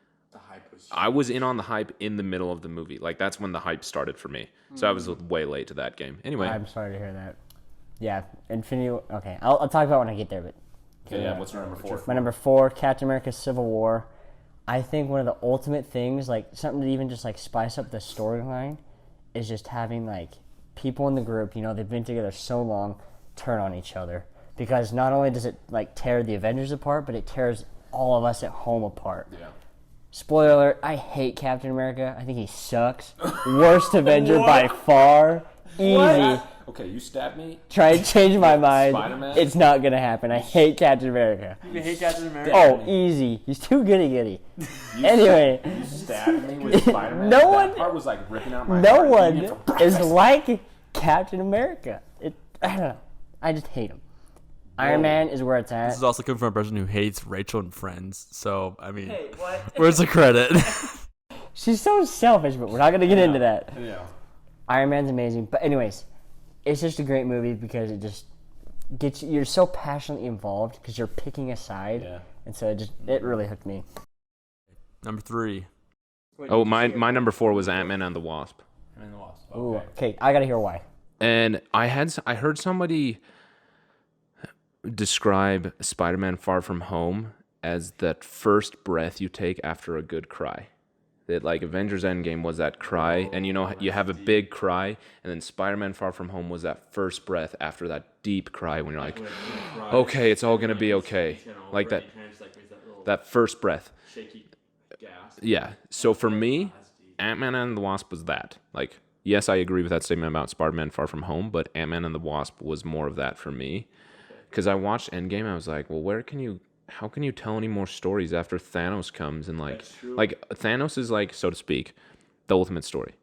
I was in on the hype in the middle of the movie. Like, that's when the hype started for me. So I was way late to that game. Anyway. I'm sorry to hear that. Yeah, Infinity. Okay, I'll talk about it when I get there. But Okay, yeah. What's your number 4? my number 4, Captain America: Civil War. I think one of the ultimate things, like something to even just like spice up the storyline, is just having like people in the group. You know, they've been together so long, turn on each other. Because not only does it like tear the Avengers apart, but it tears all of us at home apart. Yeah. Spoiler alert, I hate Captain America. I think he sucks. Worst Avenger by far. Easy. Okay, you stabbed me. Try to change my mind. Spider-Man? It's not going to happen. I hate Captain America. You hate Captain America? Oh, easy. He's too goody-goody. Anyway. You stabbed me with Spider-Man. No that one- part was like ripping out my No heart. one Eating it for is breakfast. like Captain America. I don't know. I just hate him. Iron Man is where it's at. This is also coming from a person who hates Rachel and Friends. So, I mean, where's the credit? She's so selfish, but we're not going to get into that. Yeah. Iron Man's amazing. But anyways, it's just a great movie because it just gets you, you're so passionately involved because you're picking a side. Yeah. And so it really hooked me. Number 3. Oh, my number 4 was Ant-Man and the Wasp. Ooh, okay, I got to hear why. And I heard somebody describe Spider-Man Far From Home as that first breath you take after a good cry. That like Avengers Endgame was that cry, and you know you have a big cry, and then Spider-Man Far From Home was that first breath after that deep cry when you're like, okay, it's all gonna be okay. Like that first breath. Yeah. So for me, Ant-Man and the Wasp was that. Like, yes, I agree with that statement about Spider-Man Far From Home, but Ant-Man and the Wasp was more of that for me. Because I watched Endgame, I was like, well, how can you tell any more stories after Thanos comes and like Thanos is like, so to speak, the ultimate story.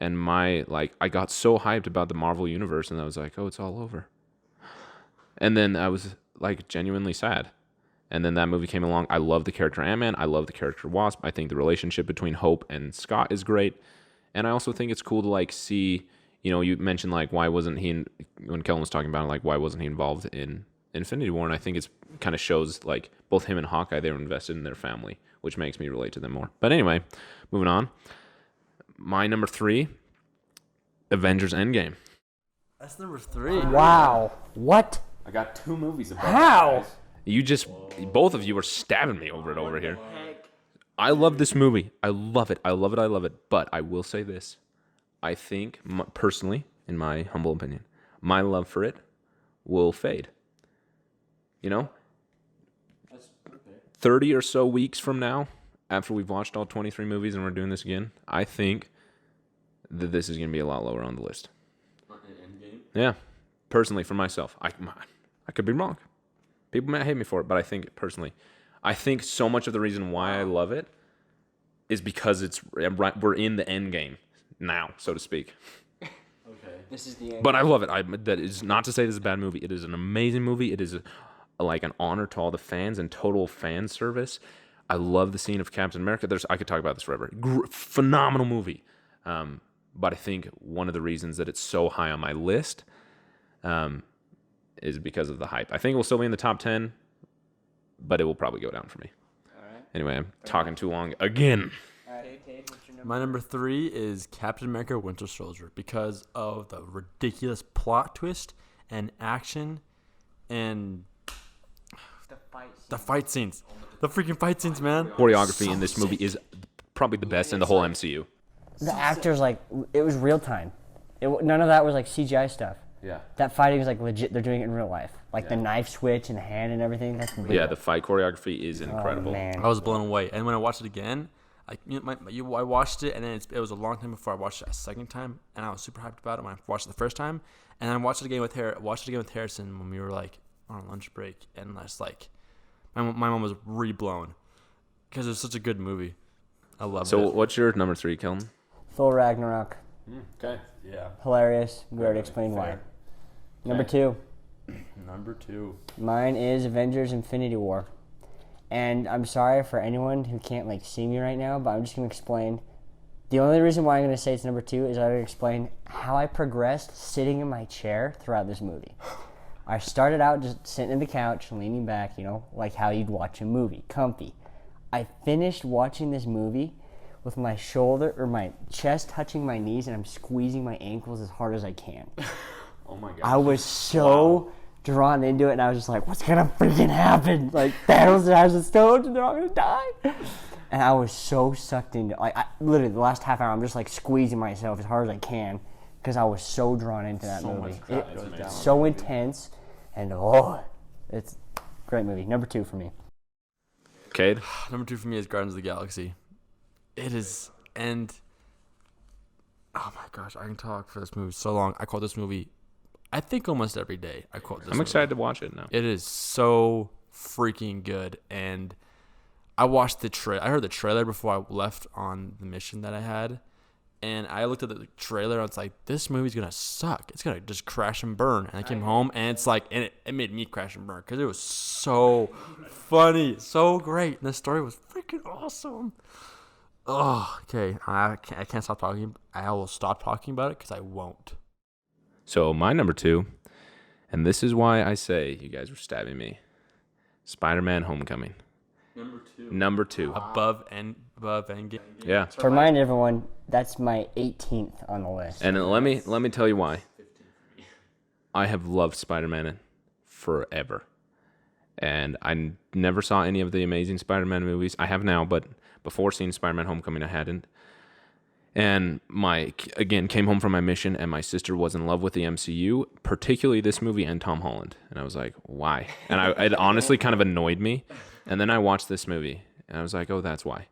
And I got so hyped about the Marvel universe and I was like, oh, it's all over. And then I was like genuinely sad. And then that movie came along. I love the character Ant-Man. I love the character Wasp. I think the relationship between Hope and Scott is great. And I also think it's cool to like see, you know, you mentioned like why wasn't he when Kellen was talking about it, like why wasn't he involved in Infinity War, and I think it's kind of shows like both him and Hawkeye, they were invested in their family, which makes me relate to them more. But anyway, moving on. My number 3, Avengers Endgame. That's number 3. Wow. What? I got 2 movies about How? that, guys. You just, both of you are stabbing me over it over here. I love this movie. I love it. I love it. I love it. But I will say this. I think, personally, in my humble opinion, my love for it will fade. You know? 30 or so weeks from now, after we've watched all 23 movies and we're doing this again, I think that this is going to be a lot lower on the list. Yeah. Personally, for myself. I could be wrong. People might hate me for it, but I think personally, I think so much of the reason why I love it is because we're in the end game now, so to speak. This is the end. But I love it. That is not to say this is a bad movie. It is an amazing movie. It is like an honor to all the fans and total fan service. I love the scene of Captain America. I could talk about this forever. Phenomenal movie. But I think one of the reasons that it's so high on my list is because of the hype. I think it will still be in the top 10, but it will probably go down for me. All right. Anyway, I'm talking too long again. All right, Tate, what's your number? My number 3 is Captain America Winter Soldier because of the ridiculous plot twist and action and the fight scenes. The freaking fight scenes, man. Choreography in this movie is probably the best in the whole MCU. The actors, like, it was real time. None of that was like CGI stuff. Yeah. That fighting was like legit. They're doing it in real life. Like the knife switch and the hand and everything. That's real. Yeah, the fight choreography is incredible. Oh, man. I was blown away. And when I watched it again, I watched it, and then it was a long time before I watched it a second time, and I was super hyped about it when I watched it the first time. And then I watched it again with Harrison when we were like on lunch break, and I was like, my mom was re-blown because it was such a good movie. I love it. So what's your number 3, Kelton? Thor Ragnarok. Okay. Yeah. Hilarious. We already explained why. Number 2. Number 2. Mine is Avengers Infinity War. And I'm sorry for anyone who can't like see me right now, but I'm just going to explain. The only reason why I'm going to say it's number 2 is I'm going to explain how I progressed sitting in my chair throughout this movie. I started out just sitting in the couch, leaning back, like how you'd watch a movie, comfy. I finished watching this movie with my shoulder or my chest touching my knees, and I'm squeezing my ankles as hard as I can. Oh my god. I was so drawn into it, and I was just like, what's gonna freaking happen? Like, Thanos has the stones, and they're all gonna die. And I was so sucked into it. Like, literally, the last half hour, I'm just like squeezing myself as hard as I can because I was so drawn into that movie. It's so intense, and it's a great movie. Number 2 for me. Cade? Number 2 for me is Guardians of the Galaxy. It is, and oh my gosh, I can talk for this movie so long. I quote this movie, I think almost every day. I'm excited to watch it now. It is so freaking good, and I watched I heard the trailer before I left on the mission that I had, and I looked at the trailer and I was like, this movie's gonna suck. It's gonna just crash and burn. And I came home and it's like, and it made me crash and burn because it was so funny, so great, and the story was freaking awesome. Oh, okay. I can't stop talking. I will stop talking about it because I won't. So my number 2, and this is why I say you guys were stabbing me. Spider-Man: Homecoming. Number 2. Above Endgame. Yeah. To remind everyone, that's my 18th on the list. And let me tell you why. I have loved Spider-Man forever. And I never saw any of the Amazing Spider-Man movies. I have now, but before seeing Spider-Man: Homecoming, I hadn't. And came home from my mission, and my sister was in love with the MCU, particularly this movie and Tom Holland. And I was like, why? And it honestly kind of annoyed me. And then I watched this movie, and I was like, oh, that's why.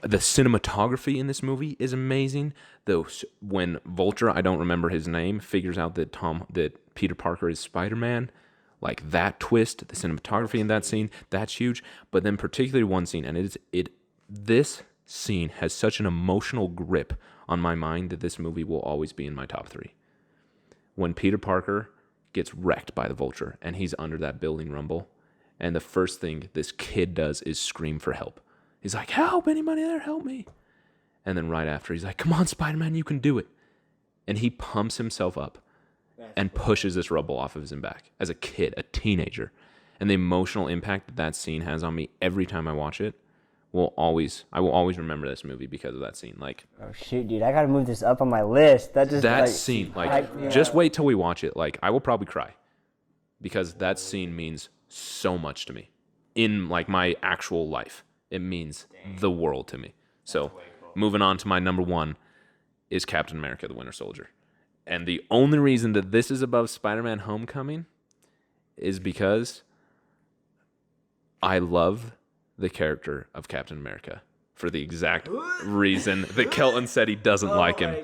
The cinematography in this movie is amazing. When Vulture, I don't remember his name, figures out that Peter Parker is Spider-Man, like that twist, the cinematography in that scene, that's huge. But then particularly one scene, and this scene has such an emotional grip on my mind that this movie will always be in my top 3. When Peter Parker gets wrecked by the Vulture and he's under that building rumble, and the first thing this kid does is scream for help. He's like, help, anybody there, help me. And then right after, he's like, come on, Spider-Man, you can do it. And he pumps himself up. and pushes this rubble off of his back as a kid, a teenager. And the emotional impact that that scene has on me every time I watch it I will always remember this movie because of that scene. Like, oh shoot, dude, I gotta move this up on my list. That scene, just wait till we watch it. Like, I will probably cry because that scene means so much to me in like my actual life. It means the world to me. So, moving on to my number one is Captain America: The Winter Soldier. And the only reason that this is above Spider-Man: Homecoming is because I love the character of Captain America for the exact reason that Kelton said he doesn't like him. Oh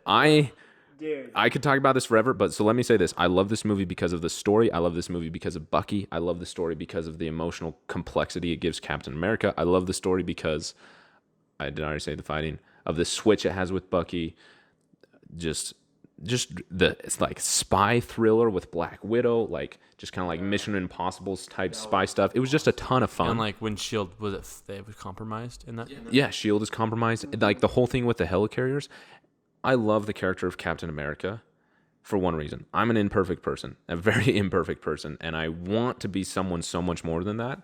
my gosh. I could talk about this forever, but so let me say this. I love this movie because of the story. I love this movie because of Bucky. I love the story because of the emotional complexity it gives Captain America. I love the story because, I did already say the fighting, of the switch it has with Bucky. It's like spy thriller with Black Widow, like just kind of like Mission Impossible type spy stuff. It was just a ton of fun. And like when Shield was compromised in that. Yeah, Shield is compromised. Like the whole thing with the helicarriers. I love the character of Captain America for one reason. I'm an imperfect person, a very imperfect person, and I want to be someone so much more than that.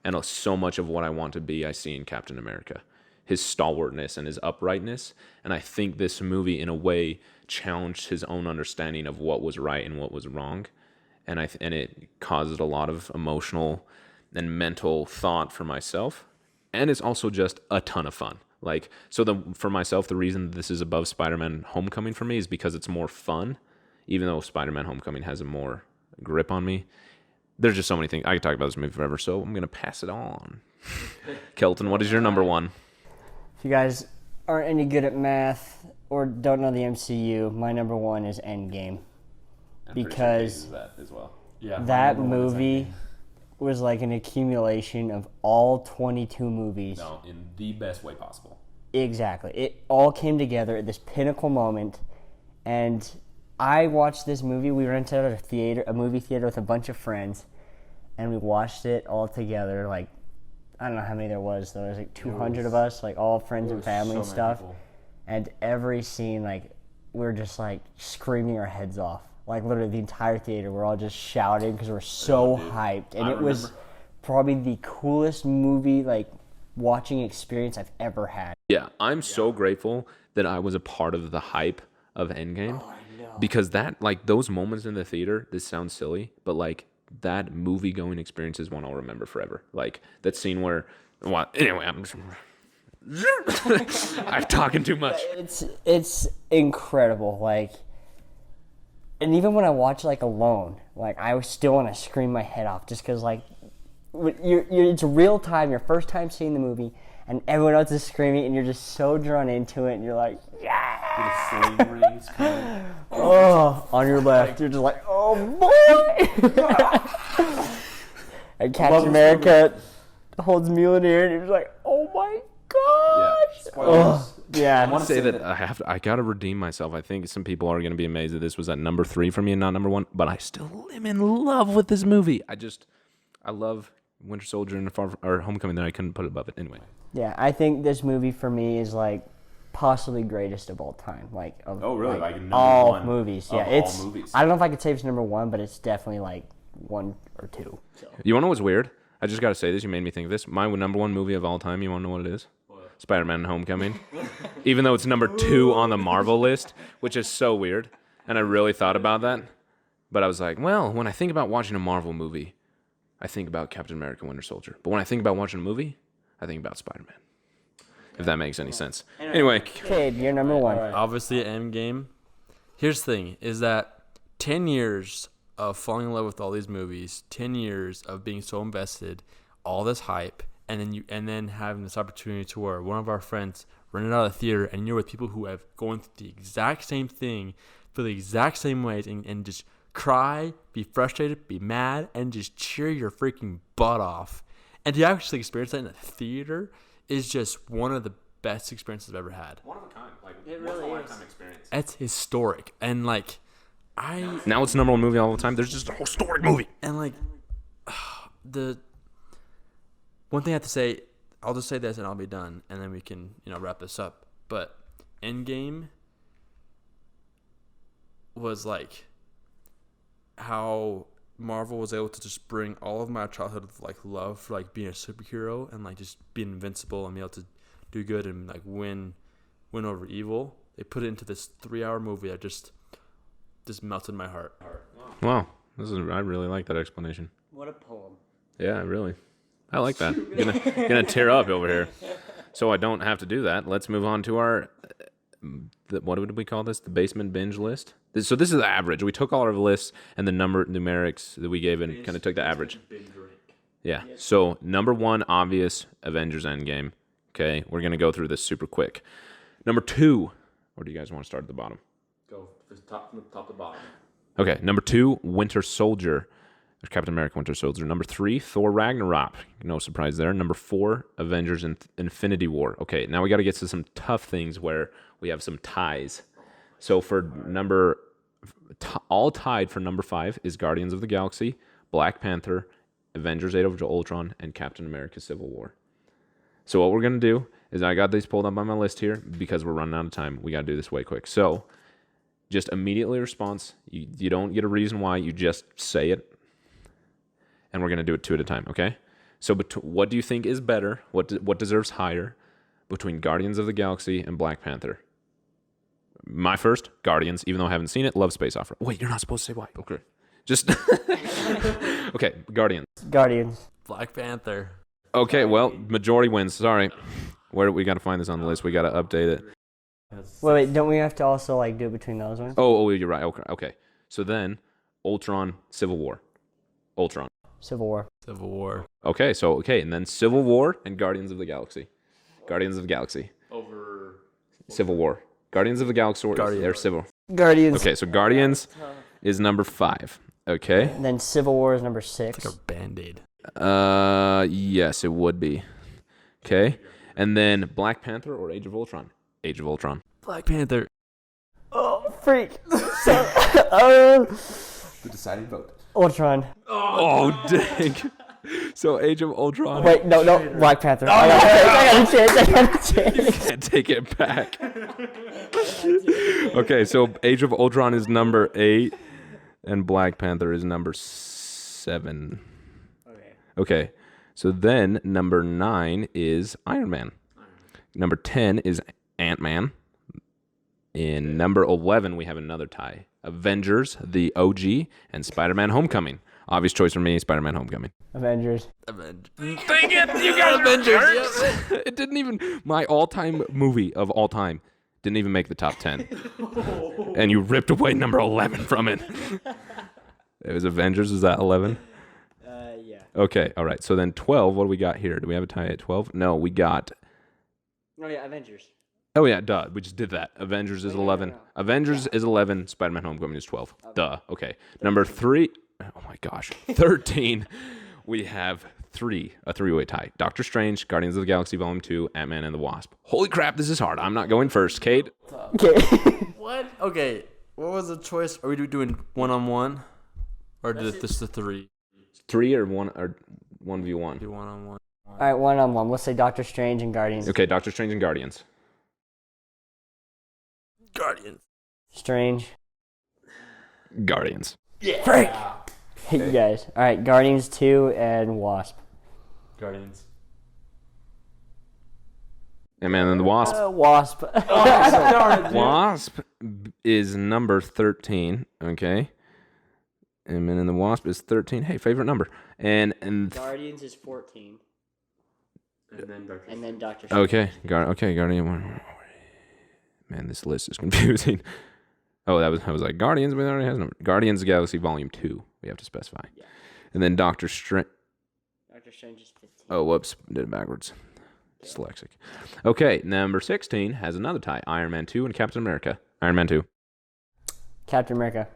And so much of what I want to be, I see in Captain America. His stalwartness and his uprightness. And I think this movie, in a way, challenged his own understanding of what was right and what was wrong. And it caused a lot of emotional and mental thought for myself. And it's also just a ton of fun. Like, so for myself, the reason this is above Spider-Man Homecoming for me is because it's more fun, even though Spider-Man Homecoming has a more grip on me. There's just so many things. I could talk about this movie forever, so I'm going to pass it on. Kelton, what is your number one? If you guys aren't any good at math or don't know the MCU, my number one is Endgame. Because that as well. Yeah. that movie was like an accumulation of all 22 movies. No, in the best way possible. Exactly. It all came together at this pinnacle moment. And I watched this movie. We rented out a movie theater with a bunch of friends. And we watched it all together. Like, I don't know how many there was. There was like 200 of us, like all friends and family and stuff. And every scene, like, we were just like screaming our heads off. Like literally the entire theater, we're all just shouting because we're so hyped. And it was probably the coolest movie, like, watching experience I've ever had. Yeah, I'm so grateful that I was a part of the hype of Endgame. Oh, I know. Because that, like, those moments in the theater, this sounds silly, but like that movie going experience is one I'll remember forever. Like that scene where, well, anyway, I'm talking too much. It's incredible. Like, and even when I watch like alone, like I still want to scream my head off just because like it's real time. Your first time seeing the movie, and everyone else is screaming, and you're just so drawn into it, and you're like, yeah. The flame rings coming. Oh, on your left, you're just like, oh boy. And Captain America holds Mjolnir, and you're just like, oh my gosh. Yeah. Spoilers. Yeah. I want to say that I got to redeem myself. I think some people are going to be amazed that this was at number 3 for me and not number 1, but I still am in love with this movie. I love Winter Soldier and Homecoming, that I couldn't put above it anyway. Yeah, I think this movie for me is like possibly greatest of all time. Like, of, Oh, really? Like number all one movies. of Yeah, all it's. movies. I don't know if I could say it's number 1, but it's definitely like 1 or 2. So. You want to know what's weird? I just got to say this. You made me think of this. My number 1 movie of all time, you want to know what it is? Spider-Man Homecoming. Even though it's number 2 on the Marvel list, which is so weird. And I really thought about that. But I was like, well, when I think about watching a Marvel movie, I think about Captain America: Winter Soldier. But when I think about watching a movie, I think about Spider-Man. If that makes any sense. Anyway. Cade, you're number 1. Obviously, Endgame. Here's the thing: is that 10 years of falling in love with all these movies, 10 years of being so invested, all this hype, and then having this opportunity to where one of our friends rented out a theater, and you're with people who have gone through the exact same thing, feel the exact same ways, and just cry, be frustrated, be mad, and just cheer your freaking butt off. And to actually experience that in a theater is just one of the best experiences I've ever had. One of a kind. Like, It really is. lifetime experience. It's historic. And like, Now it's the number 1 movie all the time. There's just a whole historic movie. and like, the one thing I have to say, I'll just say this and I'll be done, and then we can, wrap this up. But Endgame was like how Marvel was able to just bring all of my childhood like love for like being a superhero and like just being invincible and be able to do good and like win over evil. They put it into this 3-hour movie that just melted my heart. Wow, I really like that explanation. What a poem. Yeah, really. I like that. Gonna tear up over here. So I don't have to do that. Let's move on to our what did we call this? The Basement Binge list. So this is the average. We took all our lists and the numerics that we gave and kind of took the average. Yeah. So number 1, obvious, Avengers Endgame. Okay, we're gonna go through this super quick. Number 2, or do you guys want to start at the bottom? Go from the top to bottom. Okay, number 2, Winter Soldier. There's Captain America, Winter Soldier. Number 3, Thor Ragnarok. No surprise there. Number 4, Avengers Infinity War. Okay, now we got to get to some tough things where we have some ties. So for all tied for number 5 is Guardians of the Galaxy, Black Panther, Avengers Age of Ultron, and Captain America Civil War. So what we're going to do is I got these pulled up on my list here because we're running out of time. We got to do this way quick. So just immediately response. You don't get a reason why. You just say it. And we're going to do it 2 at a time, okay? So what do you think is better? What deserves higher between Guardians of the Galaxy and Black Panther? My first, Guardians, even though I haven't seen it, love space opera. Wait, you're not supposed to say why. Okay. Just, okay, Guardians. Black Panther. Okay, well, majority wins. Sorry. We got to find this on the list. We got to update it. Wait, don't we have to also like do it between those ones? Oh, you're right. Okay. So then, Ultron, Civil War. Ultron. Civil War. Okay, and then Civil War and Guardians of the Galaxy. Over Civil War. Guardians of the Galaxy or Civil. Guardians. Okay, so Guardians is number 5. Okay. And then Civil War is number 6. It's like a Band-Aid. Yes, it would be. Okay. And then Black Panther or Age of Ultron? Age of Ultron. Black Panther. Oh, freak. The deciding vote. Ultron. Oh, dang. So Age of Ultron. Wait, no, Black Panther. I got a chance. You can't take it back. Okay, so Age of Ultron is number 8, and Black Panther is number 7. Okay, so then number 9 is Iron Man. Number 10 is Ant-Man. In number 11, we have another tie. Avengers, the OG, and Spider-Man Homecoming. Obvious choice for me, Spider-Man Homecoming. Avengers. Dang it, you got Avengers. Yes. It didn't even, my all-time movie of all time didn't even make the top 10. And you ripped away number 11 from it. It was Avengers, is that 11? Yeah. Okay, all right. So then 12, what do we got here? Do we have a tie at 12? No, we got... Oh, yeah, Avengers. Oh, yeah, duh. We just did that. Avengers is 11. No. Avengers is 11. Spider-Man Homecoming is 12. Duh. Okay. Number 3. Oh, my gosh. 13. We have a three-way tie. Doctor Strange, Guardians of the Galaxy Volume 2, Ant-Man and the Wasp. Holy crap, this is hard. I'm not going first. Kate? Okay. What? Okay. What was the choice? Are we doing one-on-one? Or just the 3? 3 or 1 or 1v1? Do one-on-one. All right, one-on-one. Let's say Doctor Strange and Guardians. Okay, Doctor Strange and Guardians. Guardians. Strange. Guardians. Yeah. Frick. Hate you guys. All right, Guardians 2 and Wasp. Guardians. Ant-Man and the Wasp. Wasp. Wasp is number 13. Okay. Ant-Man and the Wasp is 13. Hey, favorite number. And Guardians is 14. And then Doctor Strange. okay, Guardian 1. Man, this list is confusing. Oh, I was like Guardians, but it already has a number. Guardians of the Galaxy Volume 2. We have to specify. Yeah. And then Doctor Strange. Doctor Strange is 15. Oh, whoops, did it backwards. Dyslexic. Okay, number 16 has another tie. Iron Man 2 and Captain America. Iron Man 2. Captain America.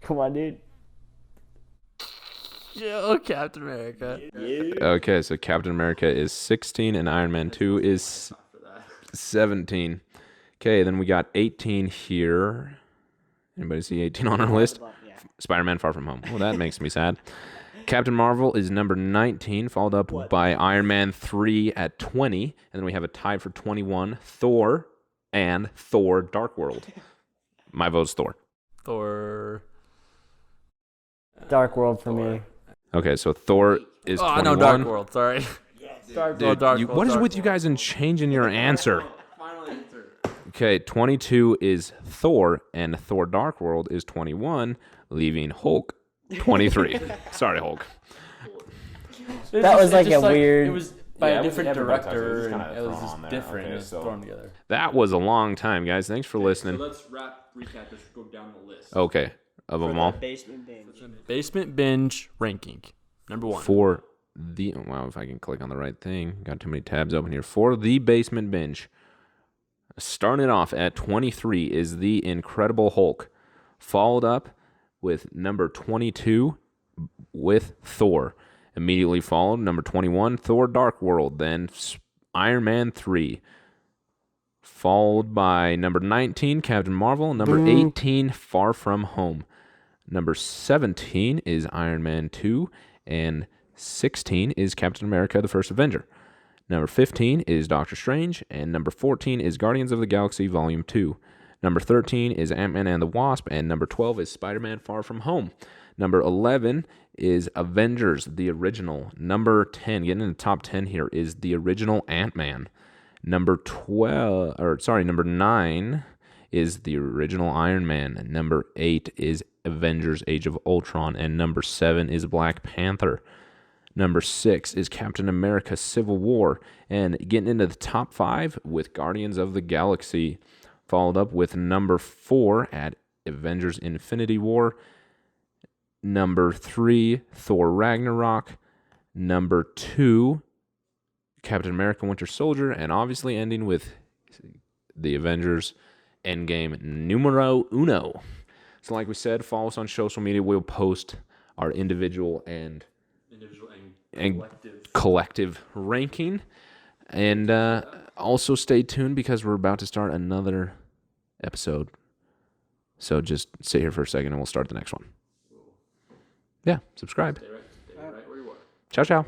Come on, dude. Yo, Captain America. Okay, so Captain America is 16 and Iron Man 2 is 17. Okay, then we got 18 here. Anybody see 18 on our list? Yeah. Spider-Man Far From Home. Well, that makes me sad. Captain Marvel is number 19, followed up by Iron Man 3 at 20. And then we have a tie for 21. Thor and Thor-Dark World. My vote's Thor. Thor. Dark World for me. Okay, so Thor is 21. I know Dark World. Sorry. Dark Dude, World. Dark World. what is Dark with you guys in changing your answer? Final answer. Okay, 22 is Thor, and Thor Dark World is 21, leaving Hulk 23. Sorry, Hulk. That was like a weird. It was by Yeah, it a was different everybody touched it. It was director, just and kinda it was thrown just on there. different. Okay, It was so- thrown together. That was a long time, guys. Thanks for listening. let's recap this. Go down the list. Okay, of them all. Basement Binge. Basement Binge ranking. Number 1. For the wow, if I can click on the right thing, got too many tabs open here. For the Basement Binge, starting off at 23 is the Incredible Hulk, followed up with number 22 with Thor. Immediately followed number 21, Thor: Dark World, then Iron Man 3, followed by number 19, Captain Marvel, number 18, Far From Home. Number 17 is Iron Man 2, and 16 is Captain America, the First Avenger. Number 15 is Doctor Strange, and number 14 is Guardians of the Galaxy Volume 2. Number 13 is Ant-Man and the Wasp, and number 12 is Spider-Man Far From Home. Number 11 is Avengers, the original. Number 10, getting in the top 10 here, is the original Ant-Man. Number 9 is the original Iron Man. Number 8 is Avengers Age of Ultron, and number 7 is Black Panther. Number 6 is Captain America Civil War, and getting into the top 5 with Guardians of the Galaxy, followed up with number 4 at Avengers Infinity War. Number 3, Thor Ragnarok. Number 2, Captain America Winter Soldier, and obviously ending with the Avengers Endgame numero uno. So like we said, follow us on social media. We'll post our individual and collective ranking. And also stay tuned because we're about to start another episode. So just sit here for a second and we'll start the next one. Yeah, subscribe. Stay right where you are. Ciao, ciao.